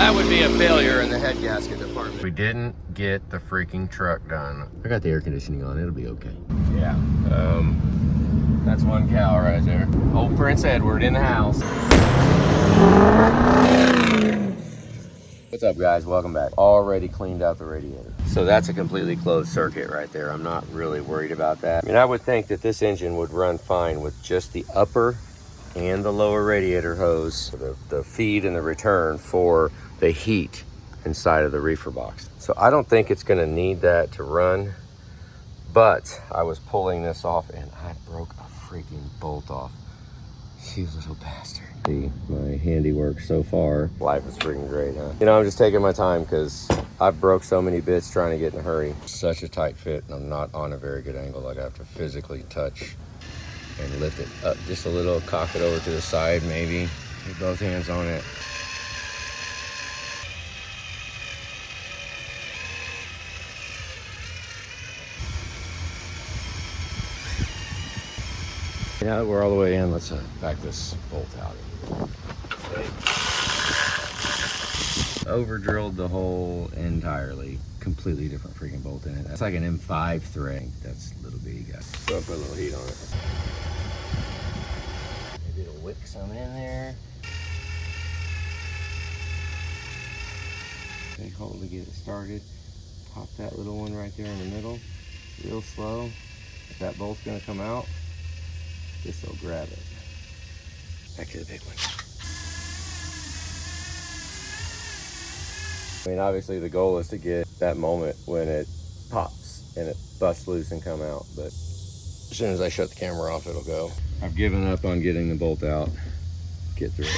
That would be a failure in the head gasket department. We didn't get the freaking truck done. I got the air conditioning on, it'll be okay. Yeah, that's one cow right there. Old Prince Edward in the house. What's up, guys? Welcome back. Already cleaned out the radiator. So that's a completely closed circuit right there. I'm not really worried about that. I mean, I would think that this engine would run fine with just the upper and the lower radiator hose, the feed and the return for the heat inside of the reefer box. So I don't think it's gonna need that to run, but I was pulling this off and I broke a freaking bolt off. You little bastard. See my handiwork so far. Life is freaking great, huh? You know, I'm just taking my time because I've broke so many bits trying to get in a hurry. Such a tight fit and I'm not on a very good angle. Like I have to physically touch and lift it up just a little, cock it over to the side maybe. Get both hands on it. Now that we're all the way in, let's back this bolt out. Over drilled the hole entirely. Completely different freaking bolt in it. That's like an M5 thread. That's a little bitty guy. So I'll put a little heat on it. Maybe it'll wick some in there. Big hole to get it started. Pop that little one right there in the middle. Real slow. If that bolt's gonna come out, this will grab it. Back to the big one. I mean, obviously the goal is to get that moment when it pops and it busts loose and come out, but as soon as I shut the camera off, it'll go. I've given up on getting the bolt out. Get through it.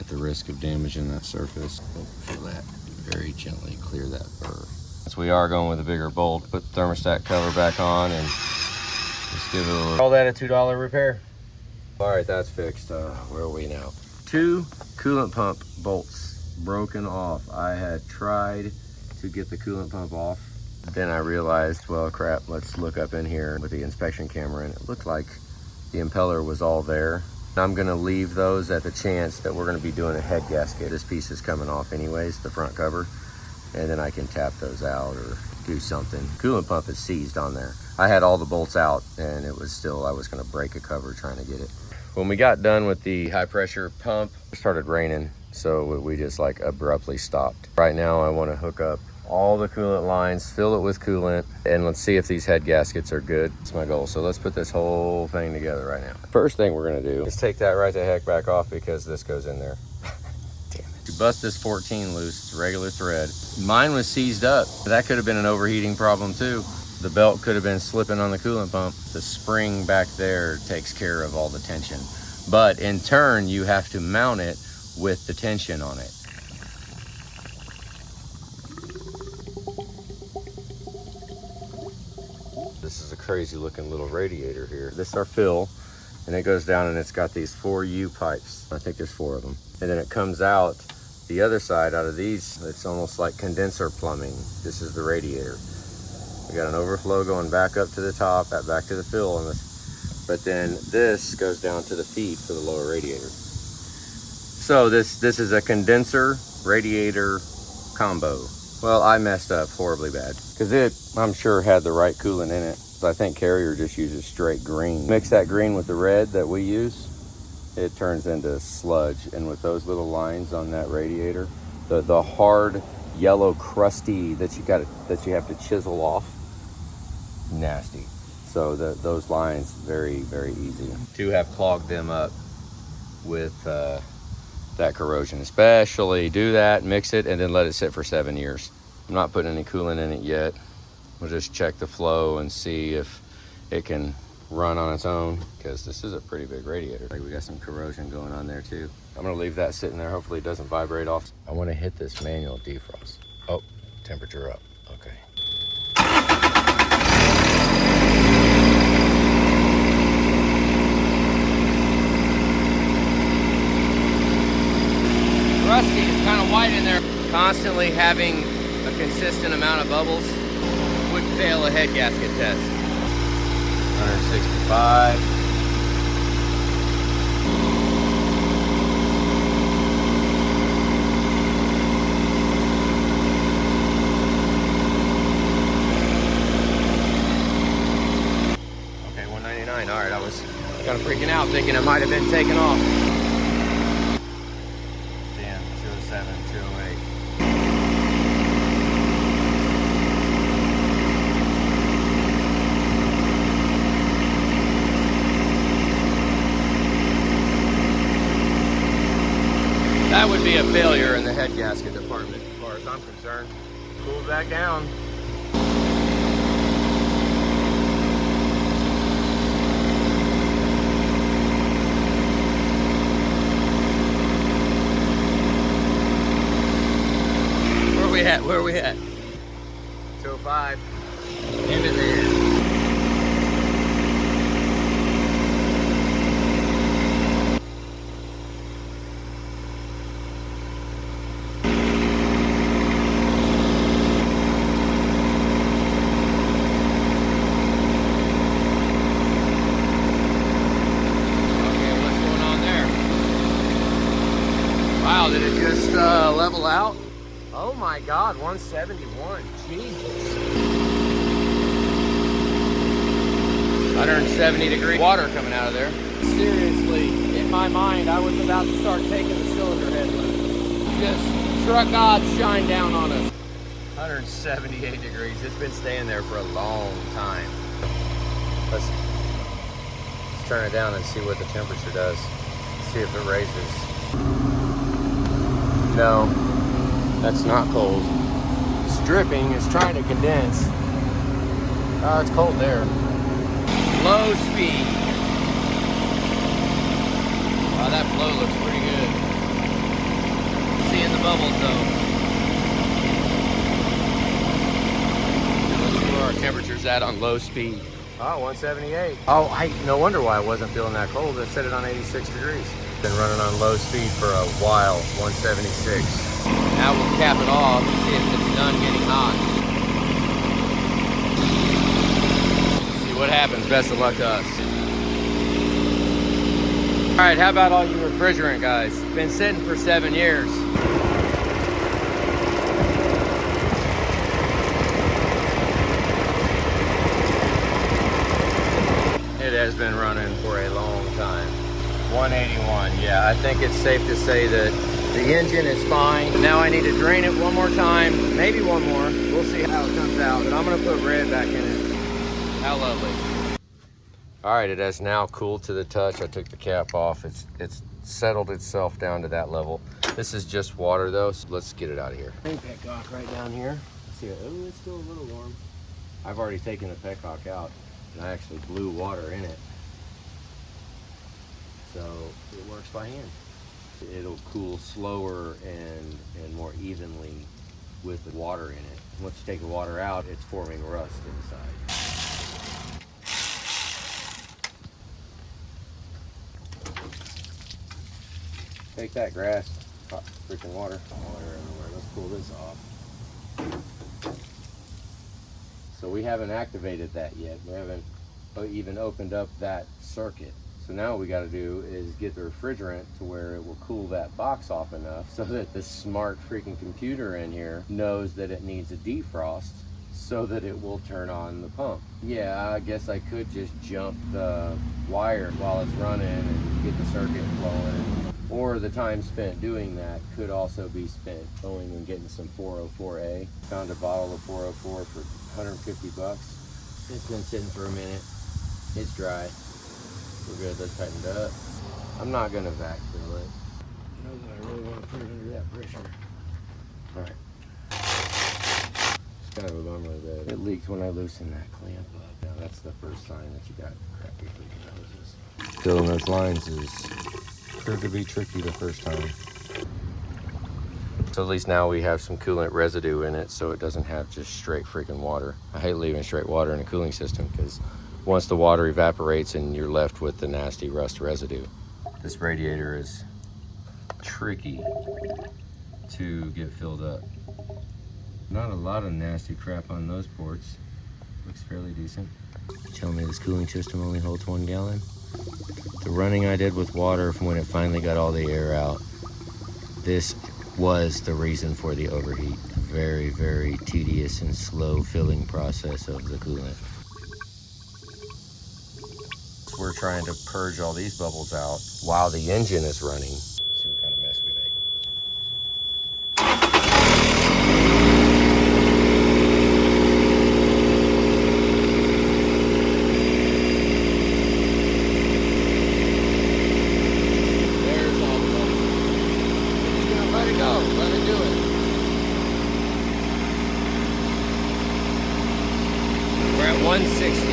At the risk of damaging that surface, feel that. Very gently clear that burr. So we are going with a bigger bolt. Put the thermostat cover back on and just give it a little. Call that a $2 repair. All right, that's fixed. Where are we now? 2 coolant pump bolts broken off. I had tried to get the coolant pump off. Then I realized, well, crap, let's look up in here with the inspection camera, and it looked like the impeller was all there. I'm gonna leave those at the chance that we're gonna be doing a head gasket. This piece is coming off anyways, the front cover, and then I can tap those out or do something. Coolant pump is seized on there. I had all the bolts out and it was still, I was gonna break a cover trying to get it. When we got done with the high pressure pump, it started raining, so we just like abruptly stopped. Right now I wanna hook up all the coolant lines, fill it with coolant, and let's see if these head gaskets are good. That's my goal. So let's put this whole thing together right now. First thing we're gonna do is take that right the heck back off because this goes in there. Damn it. You bust this 14 loose, it's regular thread. Mine was seized up. That could have been an overheating problem too. The belt could have been slipping on the coolant pump. The spring back there takes care of all the tension. But in turn, you have to mount it with the tension on it. This is a crazy looking little radiator here. This is our fill, and it goes down and it's got these 4 U pipes. I think there's 4 of them. And then it comes out the other side out of these. It's almost like condenser plumbing. This is the radiator. We got an overflow going back up to the top, back to the fill on this. But then this goes down to the feed for the lower radiator. So this is a condenser radiator combo. Well, I messed up horribly bad because it, I'm sure, had the right coolant in it. So I think Carrier just uses straight green. Mix that green with the red that we use, it turns into sludge. And with those little lines on that radiator, the hard yellow crusty that you have to chisel off, nasty. So those lines, very, very easy to have clogged them up with that corrosion. Especially do that, mix it, and then let it sit for 7 years. I'm not putting any coolant in it yet. We'll just check the flow and see if it can run on its own, because this is a pretty big radiator. Like, we got some corrosion going on there too. I'm gonna leave that sitting there. Hopefully it doesn't vibrate off. I want to hit this manual defrost. Oh, temperature up. Okay. Rusty, it's kind of white in there. Constantly having a consistent amount of bubbles would fail a head gasket test. 165. All right, I was kind of freaking out thinking it might have been taken off. Damn, 207, 208. That would be a failure in the head gasket department, as far as I'm concerned. Cool back down. Where are we at? 205. End of the year. Okay, what's going on there? Wow, did it just level out? Oh my God, 171, Jesus. 170-degree water coming out of there. Seriously, in my mind, I was about to start taking the cylinder head loose. Just truck gods shine down on us. 178 degrees, it's been staying there for a long time. Let's turn it down and see what the temperature does. See if it raises. No. That's not cold. It's dripping, it's trying to condense. Oh, it's cold there. Low speed. Wow, that flow looks pretty good. Seeing the bubbles though. Let's see where our temperature's at on low speed. Oh, 178. Oh, no wonder why I wasn't feeling that cold. I set it on 86 degrees. Been running on low speed for a while, 176. Now we'll cap it off and see if it's done getting hot. See what happens. Best of luck to us. All right, how about all you refrigerant guys? Been sitting for 7 years. It has been running for a long time. 181, yeah, I think it's safe to say that the engine is fine. Now I need to drain it one more time, maybe one more. We'll see how it comes out, but I'm gonna put red back in it. How lovely. All right, it has now cooled to the touch. I took the cap off. It's settled itself down to that level. This is just water though, so let's get it out of here. Petcock right down here. Let's see, oh, it's still a little warm. I've already taken the petcock out and I actually blew water in it. So it works by hand. It'll cool slower and more evenly with the water in it. Once you take the water out, it's forming rust inside. Take that grass, hot freaking water. Water everywhere. Let's pull this off. So we haven't activated that yet. We haven't even opened up that circuit. So now what we got to do is get the refrigerant to where it will cool that box off enough so that the smart freaking computer in here knows that it needs a defrost so that it will turn on the pump. Yeah, I guess I could just jump the wire while it's running and get the circuit flowing. Or the time spent doing that could also be spent going and getting some 404A. Found a bottle of 404 for 150 bucks. It's been sitting for a minute. It's dry. We're good, that's tightened up. I'm not gonna vac fill it. You know that I really want to put it under that pressure. All right. It's kind of a bummer that it leaked when I loosened that clamp up. Now that's the first sign that you got crappy freaking hoses. Filling those lines is proved to be tricky the first time. So at least now we have some coolant residue in it so it doesn't have just straight freaking water. I hate leaving straight water in a cooling system because once the water evaporates and you're left with the nasty rust residue. This radiator is tricky to get filled up. Not a lot of nasty crap on those ports. Looks fairly decent. Tell me this cooling system only holds 1 gallon. The running I did with water from when it finally got all the air out, this was the reason for the overheat. Very, very tedious and slow filling process of the coolant. we're trying to purge all these bubbles out while the engine is running. Let's see what kind of mess we make. There's all the bubbles. Just gonna let it go, let it do it. We're at 160.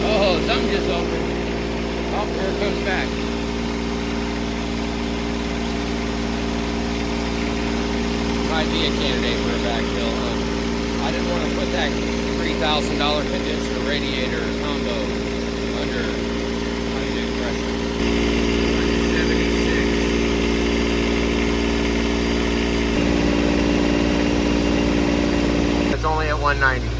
Oh, something just opened. Oh, here it comes back. Might be a candidate for a backfill, huh? I didn't want to put that $3,000 condenser radiator combo under undue pressure. 176. It's only at 190.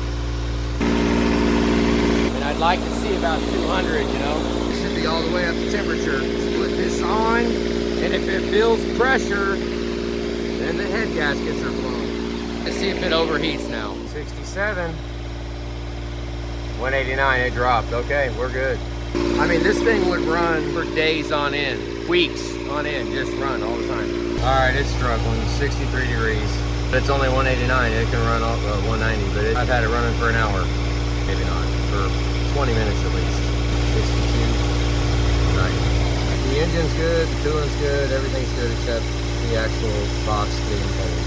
I'd like to see about 200, you know. It should be all the way up to temperature. Let's put this on, and if it feels pressure, then the head gaskets are blown. Let's see if it overheats now. 67. 189, it dropped. Okay, we're good. I mean, this thing would run for days on end, weeks on end, just run all the time. All right, it's struggling, 63 degrees. It's only 189, it can run off 190, but I've had it running for an hour. Maybe not, for 20 minutes at least. 62, 90. The engine's good, the coolant's good, everything's good except the actual box getting cold.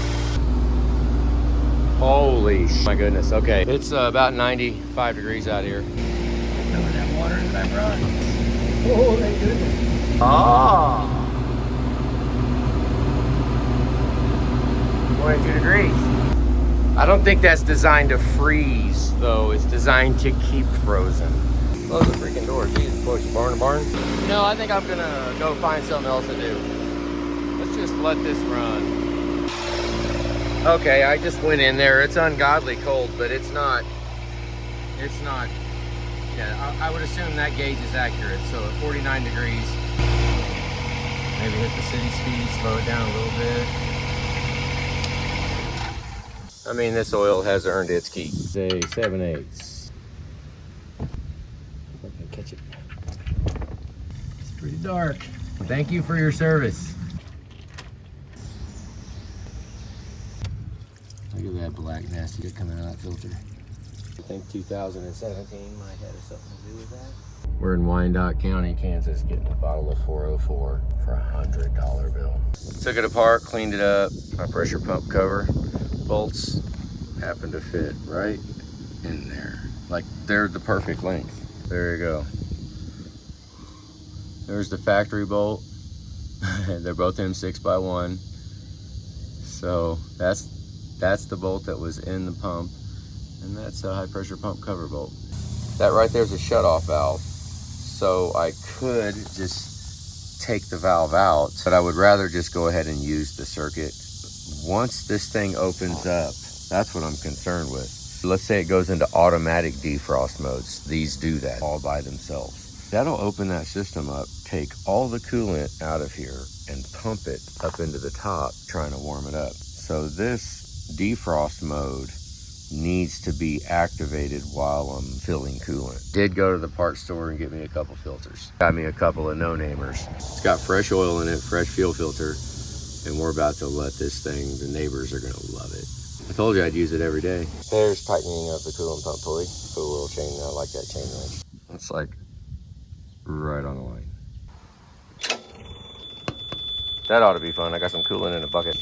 Holy my goodness, okay. It's about 95 degrees out here. Some of that water that I brought. Oh, thank goodness. Ah! 22 degrees. I don't think that's designed to freeze, though. It's designed to keep frozen. Close the freaking door. Jesus, push barn to barn. No, I think I'm gonna go find something else to do. Let's just let this run. Okay, I just went in there. It's ungodly cold, but it's not. Yeah, I would assume that gauge is accurate. So at 49 degrees, maybe hit the city speed, slow it down a little bit. I mean, this oil has earned its keep. Say 7/8. I can catch it. It's pretty dark. Thank you for your service. Look at that black nasty that coming out of that filter. I think 2017 might have something to do with that. We're in Wyandotte County, Kansas, getting a bottle of 404 for a $100 bill. Took it apart, cleaned it up. My pressure pump cover bolts happen to fit right in there. Like, they're the perfect length. There you go. There's the factory bolt. They're both M6x1. So that's the bolt that was in the pump, and that's a high pressure pump cover bolt. That right there's a shut-off valve. So I could just take the valve out, but I would rather just go ahead and use the circuit. Once this thing opens up, that's what I'm concerned with. Let's say it goes into automatic defrost modes. These do that all by themselves. That'll open that system up, take all the coolant out of here, and pump it up into the top, trying to warm it up. So this defrost mode needs to be activated while I'm filling coolant. Did go to the parts store and get me a couple filters. Got me a couple of no-namers. It's got fresh oil in it, fresh fuel filter, and we're about to let this thing, the neighbors are gonna love it. I told you I'd use it every day. There's tightening of the coolant pump pulley. Put a little chain, I like that chain wrench. It's like right on the line. That ought to be fun. I got some coolant in a bucket.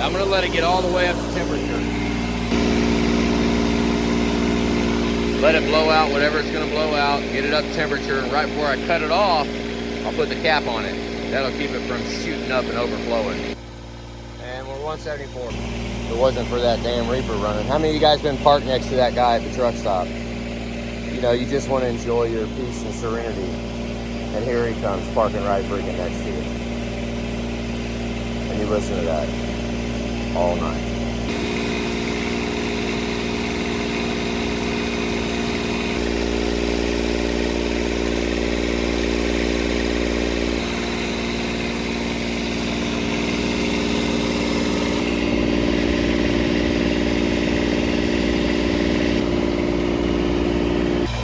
I'm gonna let it get all the way up to temperature. Let it blow out whatever it's gonna blow out, get it up to temperature, and right before I cut it off, I'll put the cap on it. That'll keep it from shooting up and overflowing. And we're 174. If it wasn't for that damn Reaper running. How many of you guys been parked next to that guy at the truck stop? You know, you just want to enjoy your peace and serenity. And here he comes, parking right freaking next to you. And you listen to that all night.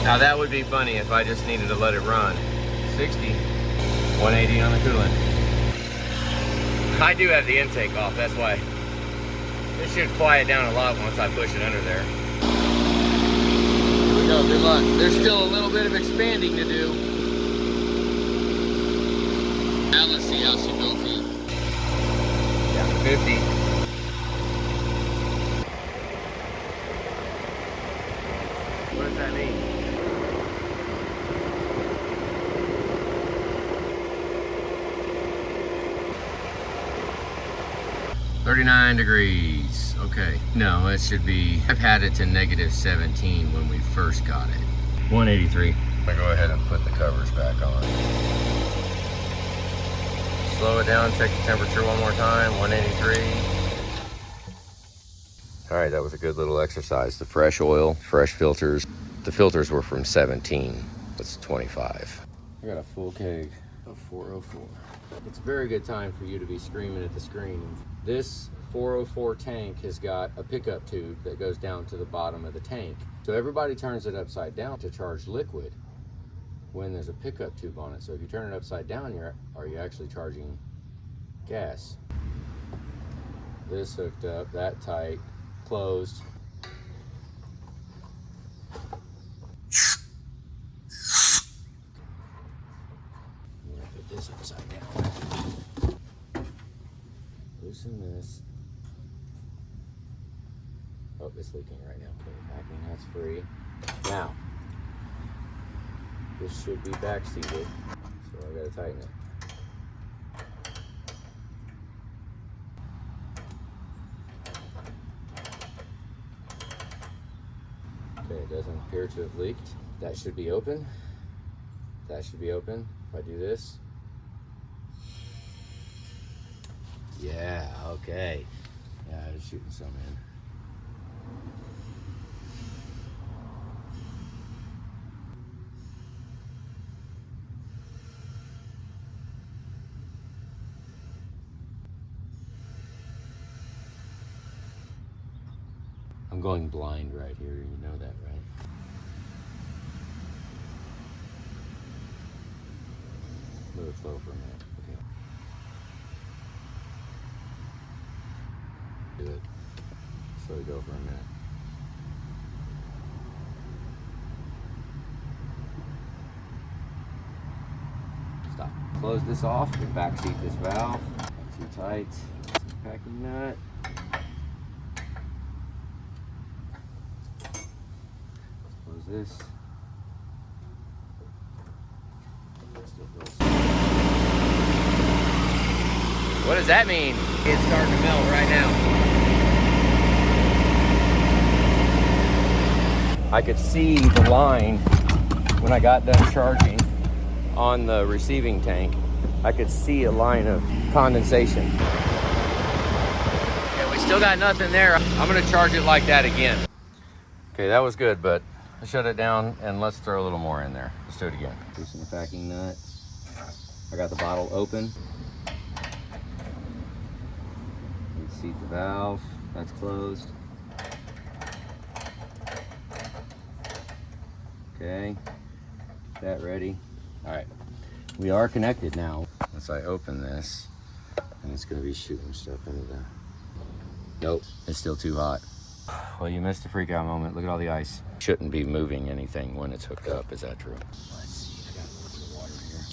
Now that would be funny if I just needed to let it run. 60, 180 on the coolant. I do have the intake off, that's why. This should quiet down a lot once I push it under there. Here we go, good luck. There's still a little bit of expanding to do. Now let's see how she built heat. Down to 50. What does that mean? $39 degrees. Okay. No, it should be. I've had it to -17 when we first got it. 183. I'm gonna go ahead and put the covers back on. Slow it down, check the temperature one more time. 183. All right, that was a good little exercise. The fresh oil, fresh filters. The filters were from 17. It's 25. I got a full keg of 404. It's a very good time for you to be screaming at the screen. This 404 tank has got a pickup tube that goes down to the bottom of the tank. So everybody turns it upside down to charge liquid when there's a pickup tube on it. So if you turn it upside down, are you actually charging gas? This hooked up, that tight, closed. I'm gonna put this upside down. Loosen this. Oh, it's leaking right now. Okay, backing, that's free. Now, this should be back seated, so I gotta tighten it. Okay, it doesn't appear to have leaked. That should be open. That should be open. If I do this. Yeah, okay. Yeah, I was shooting some in. I'm going blind right here, you know that, right? Let it flow for a minute, okay. Do it. So we go for a minute. Stop. Close this off and backseat this valve. Not too tight. Some packing nut. Close this. What does that mean? It's starting to melt right now. I could see the line when I got done charging on the receiving tank. I could see a line of condensation. Yeah, we still got nothing there. I'm gonna charge it like that again. Okay, that was good, but I shut it down and let's throw a little more in there. Let's do it again. Loosen the packing nut. I got the bottle open. Seat the valve, that's closed. Okay, that ready. All right, we are connected now. Once I open this, and it's gonna be shooting stuff into the, nope, it's still too hot. Well, you missed a freak out moment. Look at all the ice. Shouldn't be moving anything when it's hooked up, is that true? Let's see, I got a little bit of water here.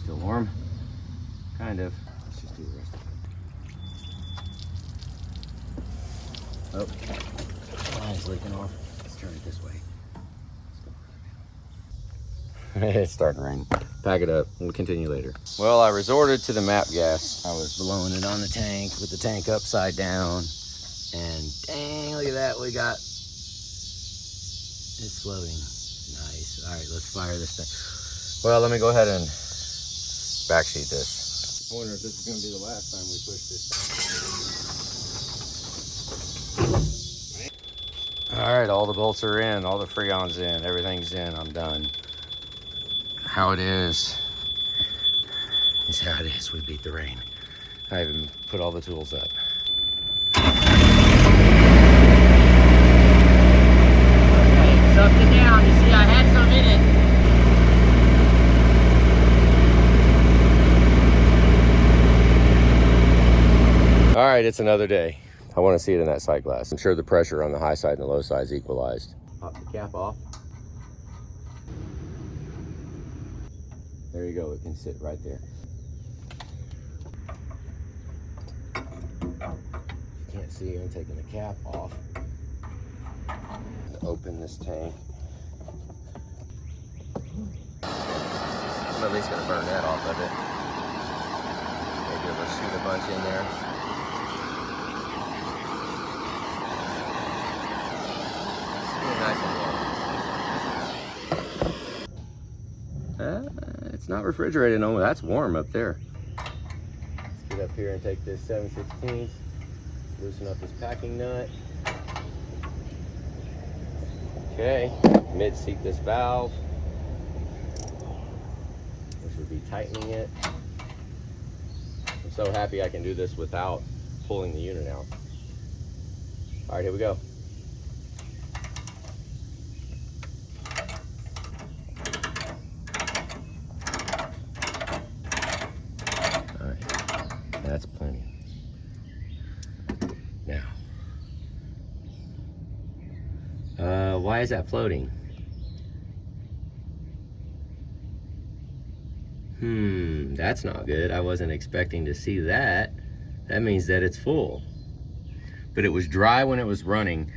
Still warm? Kind of. Let's just do the rest of it. Oh, line's leaking off. Let's turn it this way. It's starting to rain. Pack it up. We'll continue later. Well, I resorted to the map gas. I was blowing it on the tank with the tank upside down. And dang, look at that. We got, it's floating. Nice. All right, let's fire this thing. Well, let me go ahead and backseat this. I wonder if this is going to be the last time we push this. All right, all the bolts are in, all the freon's in, everything's in, I'm done. How it is how it is. We beat the rain. I haven't put all the tools up. Okay, sucked it down. You see, I had some in it. All right, it's another day. I want to see it in that sight glass. I'm sure the pressure on the high side and the low side is equalized. Pop the cap off. There you go, it can sit right there. You can't see, I'm taking the cap off. Open this tank. I'm at least gonna burn that off of it. Maybe we'll shoot a bunch in there. It's not refrigerated no more. That's warm up there. Let's get up here and take this 7/16, loosen up this packing nut. Okay, mid-seat this valve, which would be tightening it. I'm so happy I can do this without pulling the unit out. All right, here we go. That's plenty. Now, why is that floating? That's not good. I wasn't expecting to see that. That means that it's full. But it was dry when it was running.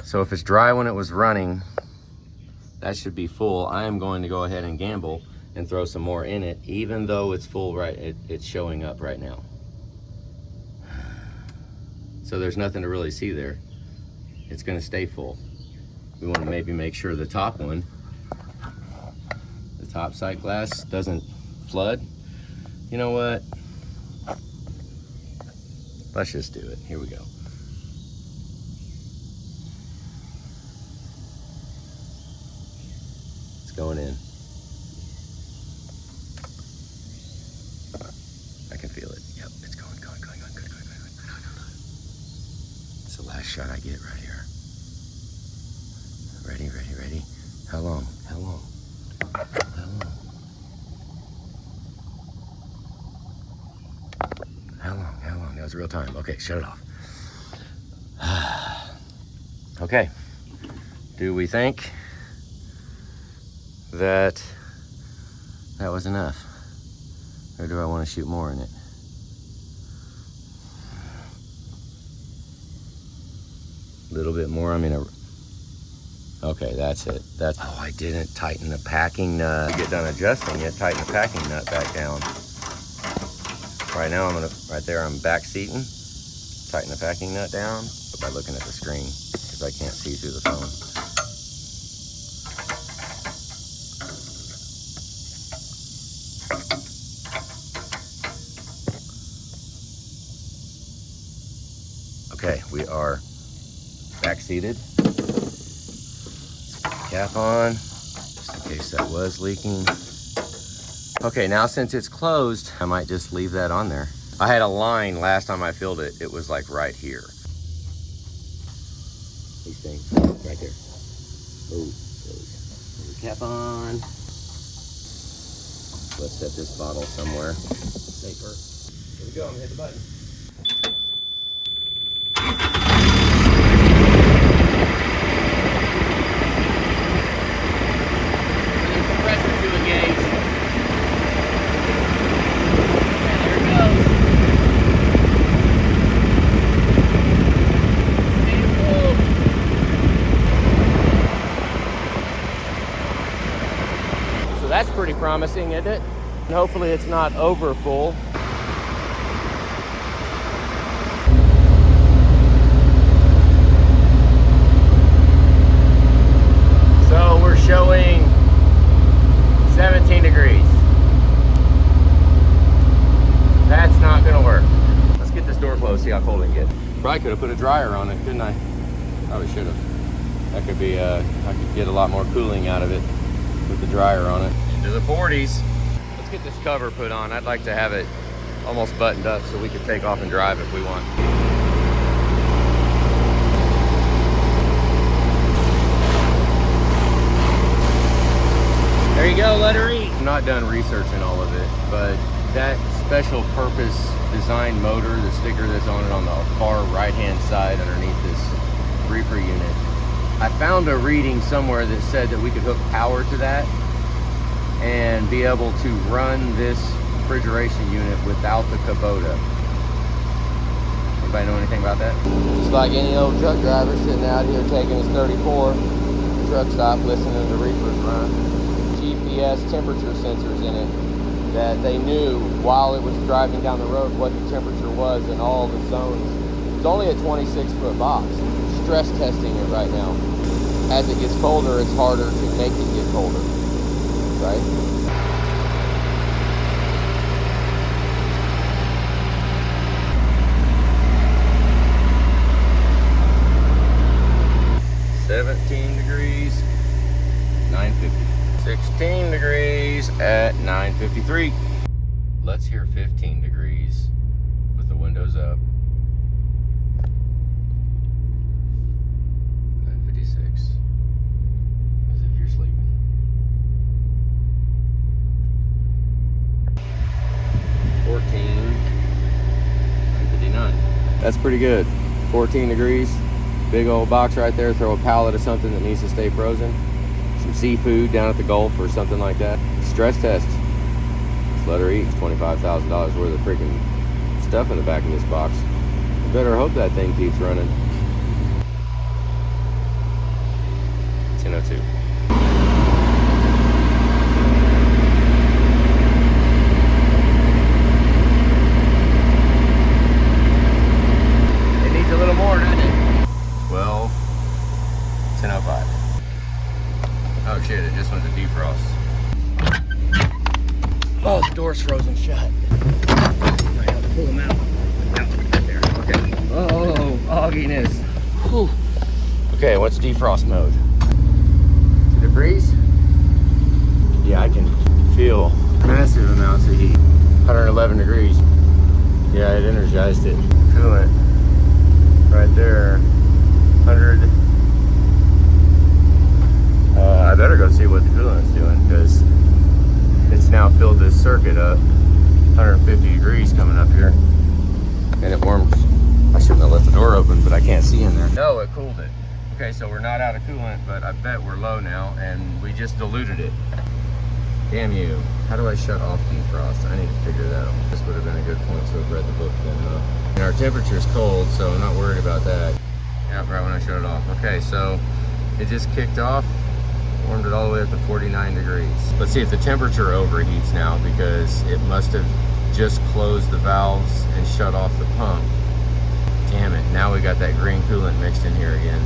So if it's dry when it was running, that should be full. I am going to go ahead and gamble and throw some more in it, even though it's full. It's showing up right now. So there's nothing to really see there. It's gonna stay full. We wanna maybe make sure the top one, the top sight glass doesn't flood. You know what? Let's just do it. Here we go. It's going in. I can feel it. Yep, it's going. Good. It's the last shot I get right here. Ready. How long? That was real time. Okay, shut it off. Okay. Do we think that was enough? Or do I want to shoot more in it? A little bit more. Okay, that's it. Oh, I didn't tighten the packing nut. Get done adjusting it, tighten the packing nut back down. Right now, I'm back seating, tighten the packing nut down by looking at the screen because I can't see through the phone. Okay, we are back seated. Cap on, just in case that was leaking. Okay, now since it's closed, I might just leave that on there. I had a line last time I filled it. It was like right here. These things, right there. Oh, close. Cap on. Let's set this bottle somewhere safer. Here we go, I'm gonna hit the button. That's pretty promising, isn't it? And hopefully it's not over full. So we're showing 17 degrees. That's not gonna work. Let's get this door closed, see how cold it gets. Probably could have put a dryer on it, couldn't I? Probably should have. That could be, I could get a lot more cooling out of it with the dryer on it. Into the 40s. The Let's get this cover put on. I'd like to have it almost buttoned up so we could take off and drive if we want. There you go, let her eat. I'm not done researching all of it, but that special purpose design motor, the sticker that's on it on the far right-hand side underneath this reefer unit, I found a reading somewhere that said that we could hook power to that and be able to run this refrigeration unit without the Kubota. Anybody know anything about that? Just like any old truck driver sitting out here taking his 34 truck stop listening to the reefers run. GPS temperature sensors in it that they knew while it was driving down the road what the temperature was in all the zones. It's only a 26-foot box. Stress testing it right now. As it gets colder, it's harder to make it get colder, right? Degrees, 950. 16 degrees at 9:53. Let's hear 15 degrees with the windows up. 9:56. As if you're sleeping. 14. 9:59. That's pretty good. 14 degrees. Big old box right there. Throw a pallet of something that needs to stay frozen. Some seafood down at the Gulf or something like that. Stress test. Just let her eat. $25,000 worth of freaking stuff in the back of this box. I better hope that thing keeps running. 10:02. It needs a little more, doesn't it? 12, 10:05. Oh shit, it just went to defrost. Oh, the door's frozen shut. I have to pull them out. There, okay. Oh, fogginess. Whew. Okay, what's defrost mode? Did it freeze? Yeah, I can feel massive amounts of heat. 111 degrees. Yeah, it energized it. Coolant right there. 100. I better go see what the coolant's doing because it's now filled this circuit up. 150 degrees coming up here. And it warmed. I shouldn't have left the door open, but I can't see in there. No, it cooled it. Okay, so we're not out of coolant, but I bet we're low now, and we just diluted it. Damn you. How do I shut off defrost? I need to figure that out. This would have been a good point to have read the book then, huh? And our temperature's cold, so I'm not worried about that. Yeah, right when I shut it off. Okay, so it just kicked off, warmed it all the way up to 49 degrees. Let's see if the temperature overheats now because it must have just closed the valves and shut off the pump. Damn it, now we got that green coolant mixed in here again.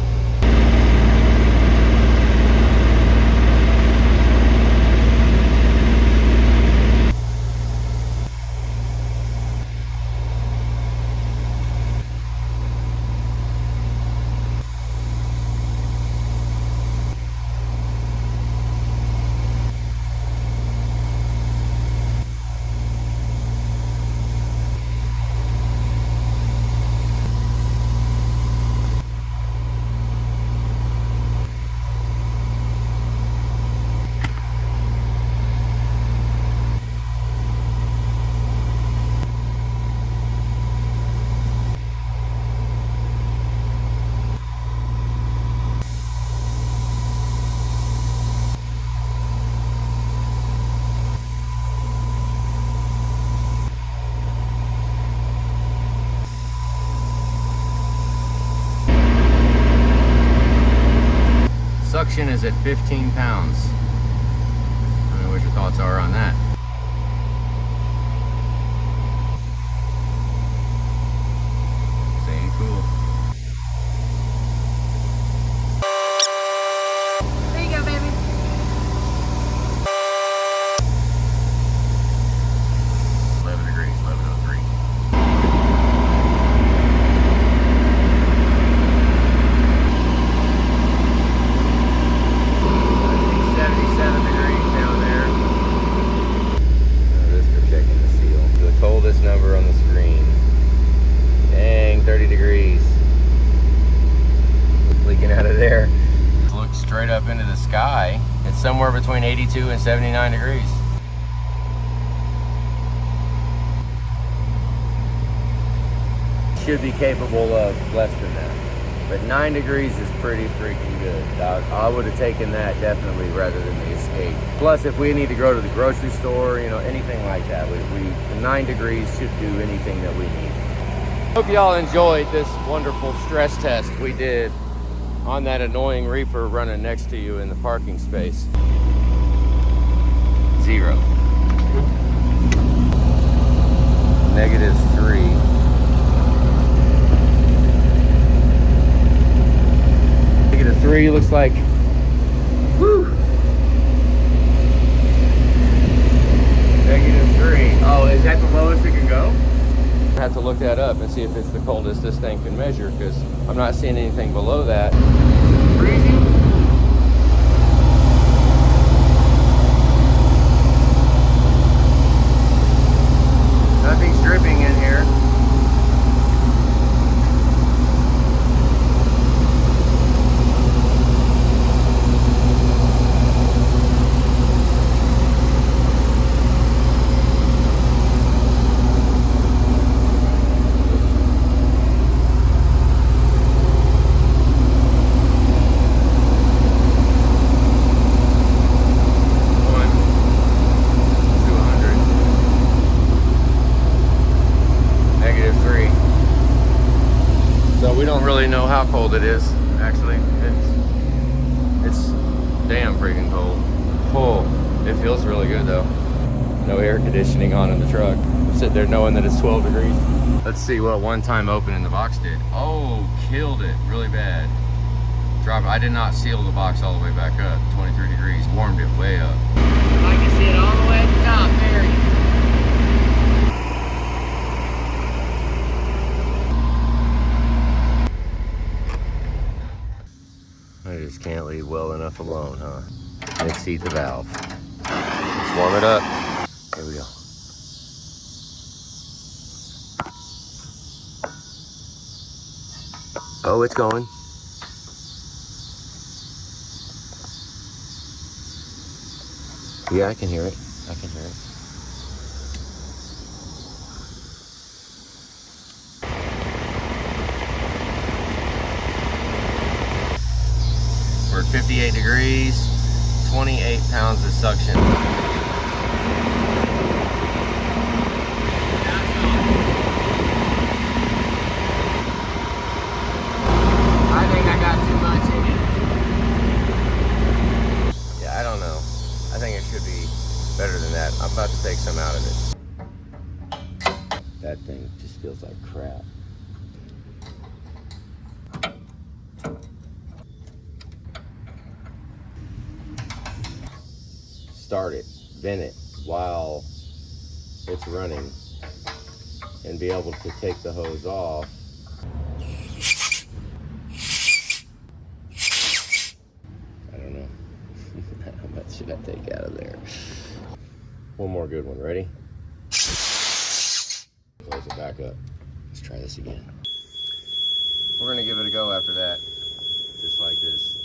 Suction is at 15 pounds. I don't know what your thoughts are on that. Same cool. There you go, baby. somewhere between 82 and 79 degrees. Should be capable of less than that. But 9 degrees is pretty freaking good. I would have taken that definitely rather than the Escape. Plus, if we need to go to the grocery store, you know, anything like that, 9 degrees should do anything that we need. Hope y'all enjoyed this wonderful stress test we did on that annoying reefer running next to you in the parking space. 0. -3. -3 looks like, woo. -3. Oh, is that the lowest it can go? I have to look that up and see if it's the coldest this thing can measure, because I'm not seeing anything below that. Freezing? Nothing's dripping in here. Know how cold it is. Actually, it's damn freaking cold. Oh, it feels really good though. No air conditioning on in the truck. I'm sitting there knowing that it's 12 degrees. Let's see what one time opening the box did. Oh, killed it really bad. Drop it. I did not seal the box all the way back up. 23 degrees, warmed it way up. I can see it all the way at the top, Mary. I just can't leave well enough alone, huh? Let's heat the valve. Let's warm it up. Here we go. Oh, it's going. Yeah, I can hear it. I can hear it. We're at 58 degrees, 28 pounds of suction. I think I got too much in it. Yeah, I don't know. I think it should be better than that. I'm about to take some out of it. That thing just feels like crap. Start it, vent it while it's running, and be able to take the hose off. I don't know. How much should I take out of there? One more good one, ready? Close it back up. Let's try this again. We're gonna give it a go after that, just like this.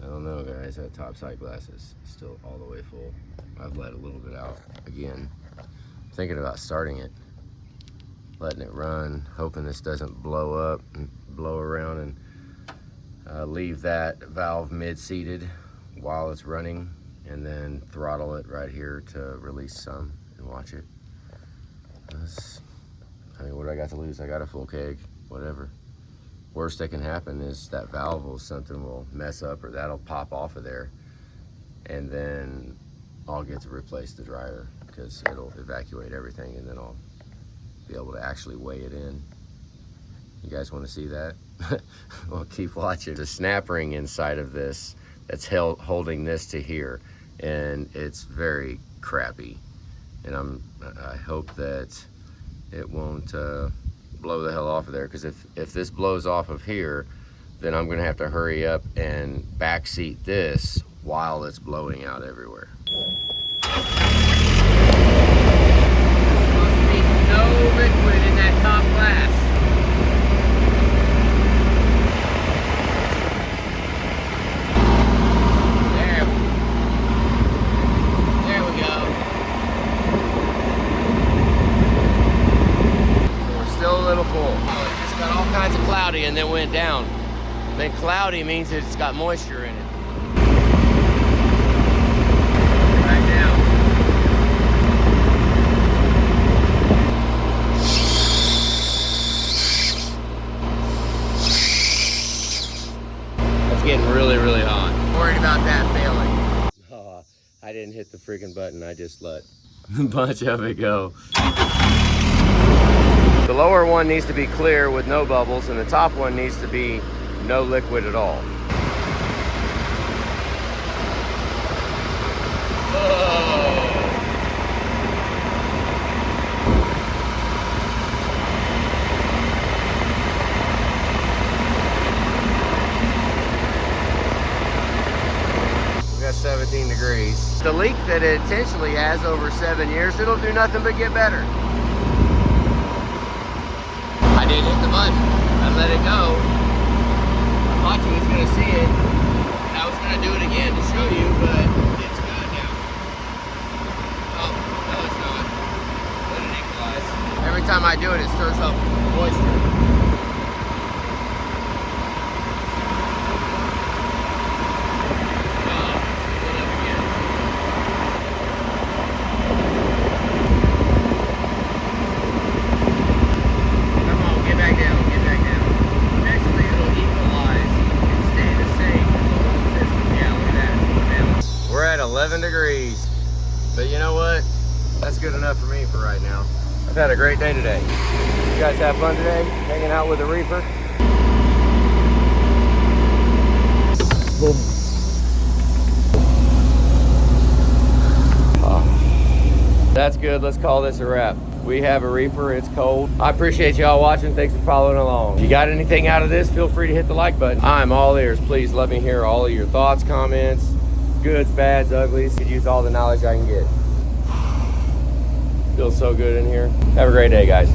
I don't know, guys, that top side glass is still all the way full. I've let a little bit out again. Thinking about starting it, letting it run, hoping this doesn't blow up and blow around and leave that valve mid-seated while it's running, and then throttle it right here to release some and watch it. I mean, what do I got to lose? I got a full keg, whatever. Worst that can happen is that valve will, something will mess up, or that'll pop off of there, and then I'll get to replace the dryer because it'll evacuate everything, and then I'll be able to actually weigh it in. You guys want to see that? Well, keep watching. There's a snap ring inside of this that's holding this to here, and it's very crappy, and I hope that it won't blow the hell off of there, because if this blows off of here, then I'm gonna have to hurry up and backseat this while it's blowing out everywhere. There's supposed to be no liquid in that top glass. full. It just got all kinds of cloudy and then went down. Then cloudy means it's got moisture in it. Right now. It's getting really, really hot. Worried about that failing. Oh, I didn't hit the freaking button. I just let a bunch of it go. The lower one needs to be clear with no bubbles, and the top one needs to be no liquid at all. We got 17 degrees. The leak that it intentionally has over 7 years, it'll do nothing but get better. I didn't hit the button. I let it go. I thought you was gonna see it. And I was gonna do it again to show you, but it's good now. Oh, no it's not. Let it equalize. Every time I do it, it stirs up moisture. We're at 11 degrees, but you know what? That's good enough for me for right now. I've had a great day today. You guys have fun today, hanging out with the reefer? That's good. Let's call this a wrap. We have a reefer. It's cold. I appreciate y'all watching. Thanks for following along. If you got anything out of this, feel free to hit the like button. I'm all ears. Please let me hear all of your thoughts, comments, goods, bads, uglies. Could use all the knowledge I can get. Feels so good in here. Have a great day, guys.